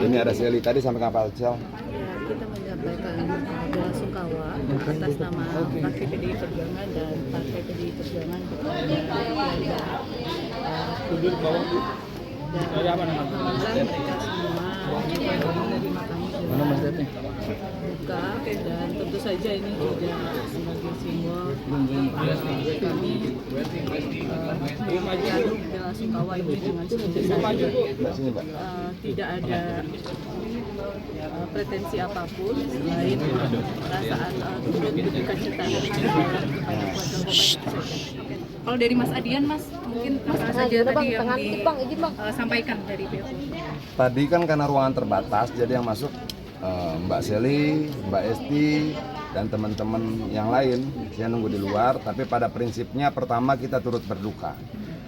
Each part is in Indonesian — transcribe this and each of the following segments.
Ini ada Seli tadi sampai kapal Cel. Ya, kita menyampaikan bela sungkawa atas nama Partai PDI Perjuangan dan Partai PDI Perjuangan kepada keluarga Kudur bawah dan alhamdulillah mereka semua menerima kami dengan duka, dan tentu saja ini juga sebagai simbol kami menyampaikan bela sungkawa ini dengan sebesar tidak ada pretensi apapun selain perasaan turut berduka cita kepada keluarga korban. Kalau dari Mas Adian, Mas, mungkin Mas saja tadi yang disampaikan dari pihak. Tadi kan karena ruangan terbatas, jadi yang masuk Mbak Seli, Mbak Esti, dan teman-teman yang lain. Saya nunggu di luar, tapi pada prinsipnya pertama kita turut berduka.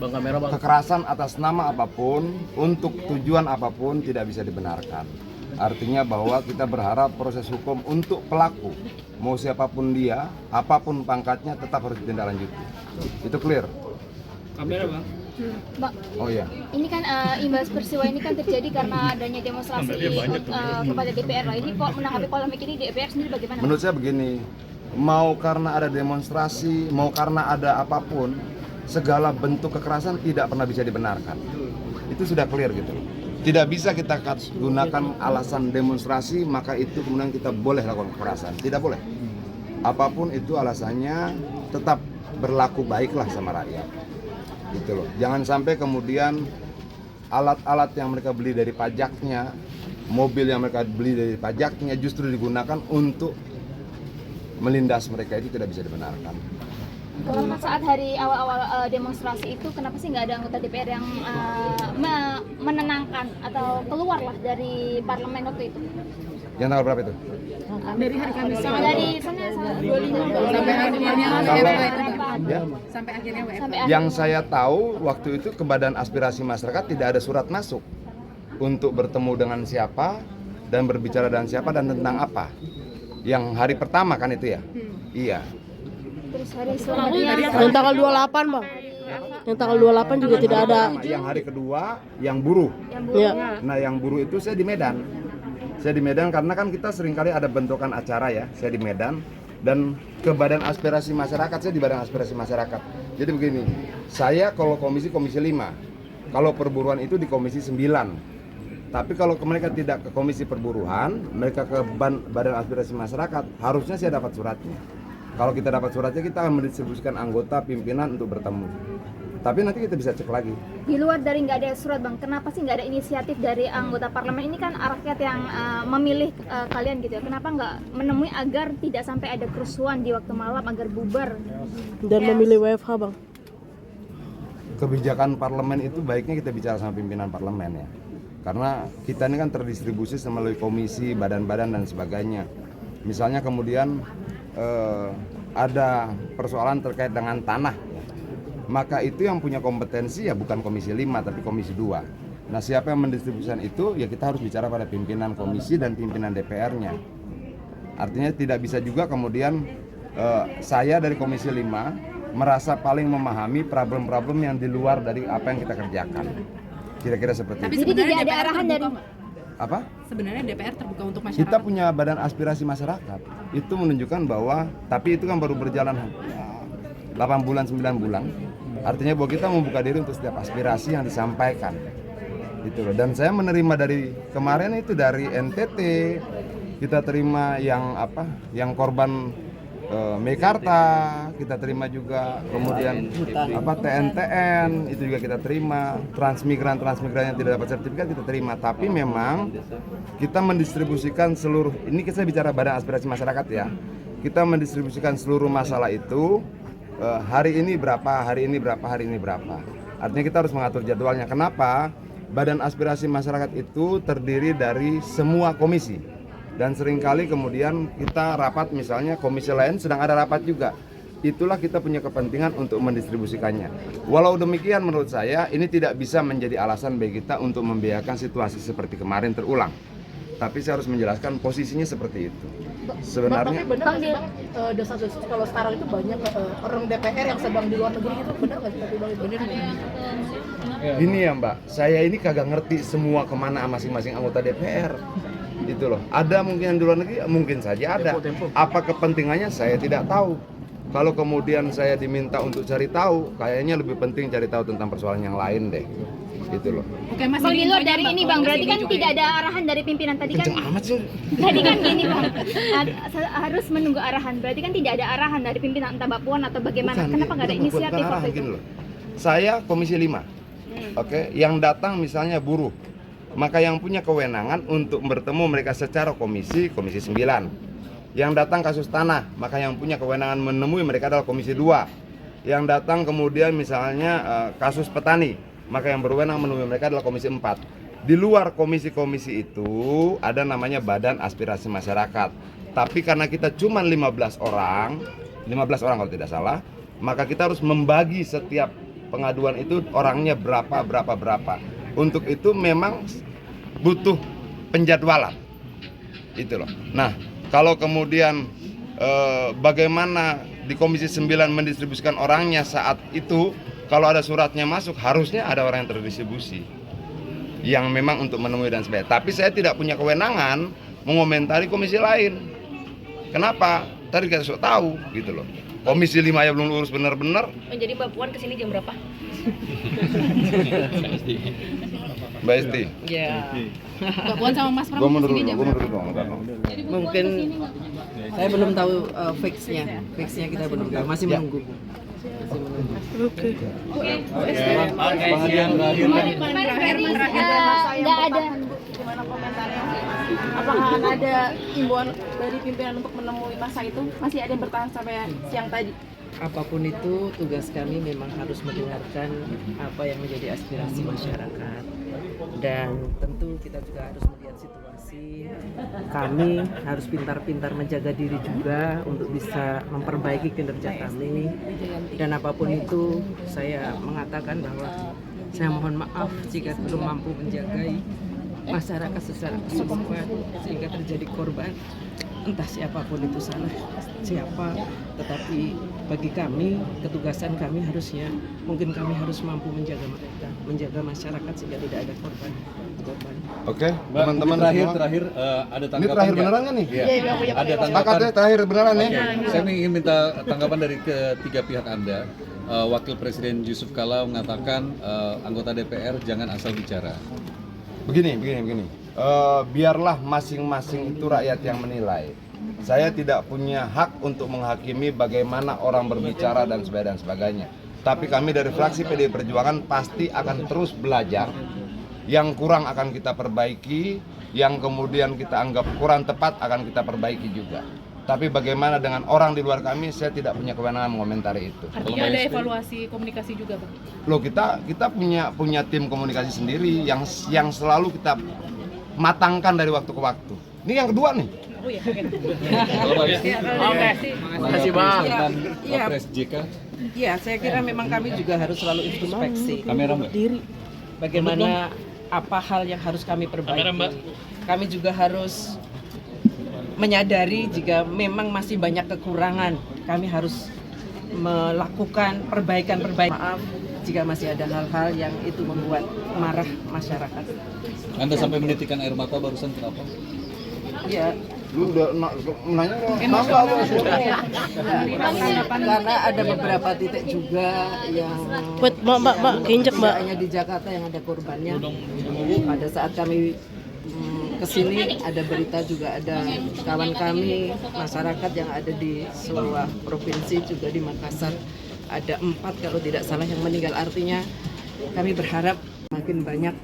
Kekerasan atas nama apapun, untuk tujuan apapun tidak bisa dibenarkan. Artinya bahwa kita berharap proses hukum untuk pelaku, mau siapapun dia, apapun pangkatnya, tetap harus ditindaklanjuti. Itu clear? Kamera bang. Mbak, Oh iya. ini kan imbas peristiwa ini kan terjadi karena adanya demonstrasi kepada DPR lah. Ini kok menanggapi polemik ini DPR sendiri bagaimana? Menurut saya begini, mau karena ada demonstrasi, mau karena ada apapun, segala bentuk kekerasan tidak pernah bisa dibenarkan. Itu sudah clear gitu. Tidak bisa kita gunakan alasan demonstrasi, maka itu kemudian kita boleh lakukan kekerasan. Tidak boleh. Apapun itu alasannya, tetap berlaku baiklah sama rakyat. Gitu loh. Jangan sampai kemudian alat-alat yang mereka beli dari pajaknya, mobil yang mereka beli dari pajaknya justru digunakan untuk melindas mereka, itu tidak bisa dibenarkan. Kalau saat hari awal-awal demonstrasi itu, kenapa sih nggak ada anggota DPR yang menenangkan atau keluarlah dari parlemen waktu itu? Yang tanggal berapa itu? Dari hari Kamis Dari sana 25 sampai akhirnya Ya. sampai akhirnya WFH. sampai Yang saya tahu waktu itu ke Badan Aspirasi Masyarakat tidak ada surat masuk untuk bertemu dengan siapa dan berbicara dengan siapa dan tentang apa. Yang hari pertama kan itu ya? Iya. Terus hari selanjutnya Yang tanggal 28, Bang. Yang tanggal 28 juga tidak ada. Yang hari kedua yang buruh. yang Ya. Nah yang buruh itu saya di Medan. Saya di Medan karena kan kita seringkali ada bentukan acara ya. Saya di Medan dan ke Badan Aspirasi Masyarakat, saya di Badan Aspirasi Masyarakat. Jadi begini, saya kalau komisi 5, kalau perburuan itu di komisi 9. Tapi kalau mereka tidak ke komisi perburuan, mereka ke Badan Aspirasi Masyarakat, harusnya saya dapat suratnya. Kalau kita dapat suratnya, kita akan mendistribusikan anggota pimpinan untuk bertemu. Tapi nanti kita bisa cek lagi. di luar dari nggak ada surat, Bang, kenapa sih nggak ada inisiatif dari anggota parlemen? Ini kan rakyat yang memilih kalian gitu ya, kenapa nggak menemui agar tidak sampai ada kerusuhan di waktu malam, agar bubar Dan memilih WFH, Bang. Kebijakan parlemen itu baiknya kita bicara sama pimpinan parlemen ya. Karena kita ini kan terdistribusi melalui komisi, badan-badan dan sebagainya. Misalnya kemudian ada persoalan terkait dengan tanah, maka itu yang punya kompetensi ya bukan komisi 5 tapi komisi 2. Nah siapa yang mendistribusikan itu ya kita harus bicara pada pimpinan komisi dan pimpinan DPR-nya. Artinya tidak bisa juga kemudian saya dari komisi 5 merasa paling memahami problem-problem yang di luar dari apa yang kita kerjakan. Kira-kira seperti Tapi itu. Jadi tidak sebenarnya ada DPR arahan terbuka, dari- Mbak. Apa? Sebenarnya DPR terbuka untuk masyarakat. Kita punya Badan Aspirasi Masyarakat. Itu menunjukkan bahwa, tapi itu kan baru berjalan 8 bulan, 9 bulan. Artinya bahwa kita membuka diri untuk setiap aspirasi yang disampaikan. Gitu loh. Dan saya menerima dari kemarin itu dari NTT, kita terima yang apa? Yang korban Mekarta, kita terima juga kemudian apa TNTN itu juga kita terima, transmigran yang tidak dapat sertifikat kita terima. Tapi memang kita mendistribusikan seluruh, ini kita bicara Badan Aspirasi Masyarakat ya, kita mendistribusikan seluruh masalah itu hari ini berapa, hari ini berapa, hari ini berapa. Artinya kita harus mengatur jadwalnya. Kenapa? Badan Aspirasi Masyarakat itu terdiri dari semua komisi. Dan seringkali kemudian kita rapat, misalnya komisi lain sedang ada rapat juga. Itulah kita punya kepentingan untuk mendistribusikannya. Walau demikian menurut saya ini tidak bisa menjadi alasan bagi kita untuk membiarkan situasi seperti kemarin terulang. Tapi saya harus menjelaskan posisinya seperti itu. Sebenarnya Tapi benar nggak sih, Bang, desas-desus kalau sekarang itu banyak orang DPR yang sedang di luar negeri gitu, benar nggak sih? Tapi Bang, benar nggak? Gini ya Mbak, saya ini kagak ngerti semua kemana masing-masing anggota DPR. Itu loh, ada mungkin yang di luar negeri, mungkin saja ada. Apa kepentingannya saya tidak tahu. Kalau kemudian saya diminta untuk cari tahu, kayaknya lebih penting cari tahu tentang persoalan yang lain deh. Gitu loh. Oke, Mas, Bang, di luar infonya, dari ini Bang, berarti kan juga tidak ya? ada arahan dari pimpinan tadi kan? Kenceng amat sih. Tadi kan gini Bang, harus menunggu arahan. Berarti kan tidak ada arahan dari pimpinan entah Mbak Puan atau bagaimana? Kenapa nggak ada inisiatif waktu itu? Gini loh. Saya Komisi 5. Oke, yang datang misalnya buruh. Maka yang punya kewenangan untuk bertemu mereka secara Komisi 9. Yang datang kasus tanah, maka yang punya kewenangan menemui mereka adalah Komisi 2. Yang datang kemudian misalnya kasus petani, maka yang berwenang menemui mereka adalah Komisi 4. Di luar komisi-komisi itu ada namanya Badan Aspirasi Masyarakat. Tapi karena kita cuma 15 orang kalau tidak salah, maka kita harus membagi setiap pengaduan itu orangnya berapa. Untuk itu memang butuh penjadwalan. Itu loh. Nah, kalau kemudian bagaimana di Komisi 9 mendistribusikan orangnya saat itu, kalau ada suratnya masuk harusnya ada orang yang terdistribusi yang memang untuk menemui dan sebagainya. Tapi saya tidak punya kewenangan mengomentari komisi lain. Kenapa? Tadi kita sudah tahu gitu loh. Komisi 5 ya belum urus benar-benar. Jadi Mbak Puan kesini jam berapa? Mbak Esti. Iya. Mbak Puan sama Mas Pram Gua mundur kesini jam dulu, berapa? Mungkin saya belum tahu fixnya kita belum tahu, masih menunggu. Nggak ada. Gimana komentarnya? Apakah ada himbauan dari pimpinan untuk menemui masa itu? Masih ada yang bertahan sampai siang tadi? Apapun itu, tugas kami memang harus mendengarkan apa yang menjadi aspirasi masyarakat. Dan tentu kita juga harus melihat situasi. Kami harus pintar-pintar menjaga diri juga untuk bisa memperbaiki kinerja kami. Dan apapun itu, saya mengatakan bahwa saya mohon maaf jika belum mampu menjagai masyarakat secara keseluruhan sehingga terjadi korban. Entah siapapun itu salah siapa, tetapi bagi kami, ketugasan kami harusnya, mungkin kami harus mampu menjaga mereka, menjaga masyarakat sehingga tidak ada korban. Oke, Mbak, teman-teman terakhir ada tanggapan. Ini terakhir nggak? beneran nggak nih? Iya. Ada Sepakat tanggapan. ya, terakhir beneran ya? Saya ingin minta tanggapan dari ketiga pihak Anda. Wakil Presiden Yusuf Kala mengatakan anggota DPR jangan asal bicara. Begini. Biarlah masing-masing itu rakyat yang menilai. Saya tidak punya hak untuk menghakimi bagaimana orang berbicara dan sebagainya. Tapi kami dari fraksi PDI Perjuangan pasti akan terus belajar. Yang kurang akan kita perbaiki, yang kemudian kita anggap kurang tepat akan kita perbaiki juga. Tapi bagaimana dengan orang di luar kami, saya tidak punya kewenangan mengomentari itu. Artinya ada evaluasi komunikasi juga, Bang? Loh, kita punya tim komunikasi sendiri yang selalu kita matangkan dari waktu ke waktu. Ini yang kedua nih. Oh iya. Makasih Bang. Pak Pres JK. Iya, saya kira memang kami juga harus selalu introspeksi. Kamera Mbak. Bagaimana apa hal yang harus kami perbaiki. Kami juga harus menyadari jika memang masih banyak kekurangan. Kami harus melakukan perbaikan-perbaikan. Maaf jika masih ada hal-hal yang itu membuat marah masyarakat. Anda sampai menitikan air mata barusan kenapa? Ya, Lu udah nanya karena ada beberapa titik juga yang injek tidak hanya di Jakarta yang ada korbannya. Pada saat kami kesini ada berita juga ada kawan kami masyarakat yang ada di sebuah provinsi juga di Makassar ada 4 kalau tidak salah yang meninggal. Artinya kami berharap makin banyak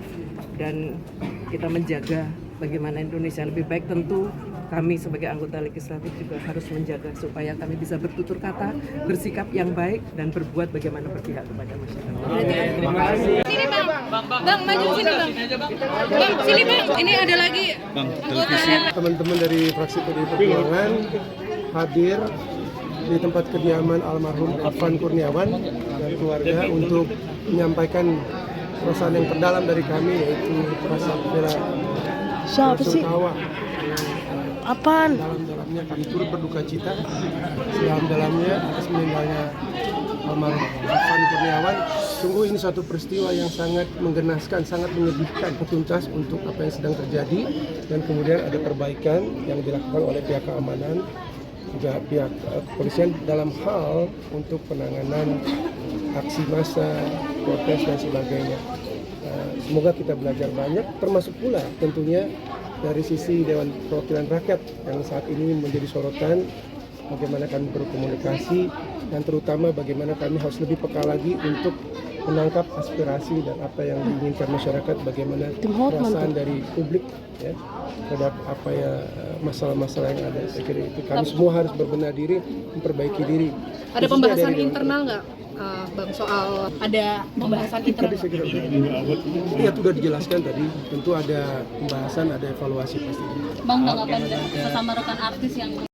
dan kita menjaga bagaimana Indonesia lebih baik. Tentu kami sebagai anggota legislatif juga harus menjaga supaya kami bisa bertutur kata, bersikap yang baik dan berbuat bagaimana berpihak kepada masyarakat. Terima kasih. Sini Bang, maju sini Bang. Bang, sini Bang. Ini ada lagi anggota. Teman-teman dari fraksi PDI Perjuangan hadir di tempat kediaman almarhum Afan Kurniawan dan keluarga untuk menyampaikan perasaan yang terdalam dari kami, yaitu perasaan bela sungkawa. Apaan? Dalam-dalamnya kami turut berduka cita dalam-dalamnya atas meninggalnya almarhum Afan Kurniawan Sungguh ini suatu peristiwa yang sangat menggenaskan, sangat menyedihkan, tuntas untuk apa yang sedang terjadi, dan kemudian ada perbaikan yang dilakukan oleh pihak keamanan, juga pihak kepolisian dalam hal untuk penanganan aksi massa, protes dan sebagainya. Semoga kita belajar banyak, termasuk pula tentunya dari sisi Dewan Perwakilan Rakyat yang saat ini menjadi sorotan, bagaimana kami berkomunikasi, dan terutama bagaimana kami harus lebih peka lagi untuk menangkap aspirasi dan apa yang diinginkan masyarakat, bagaimana perasaan dari publik ya, terhadap apa ya masalah-masalah yang ada. Saya kira itu kami semua harus berbenah diri, memperbaiki diri. Ada pembahasan internal nggak, Bang, soal ada pembahasan internal? Saya kira ya sudah dijelaskan tadi, tentu ada pembahasan, ada evaluasi pasti. Bang, tanggapan sesama rekan artis yang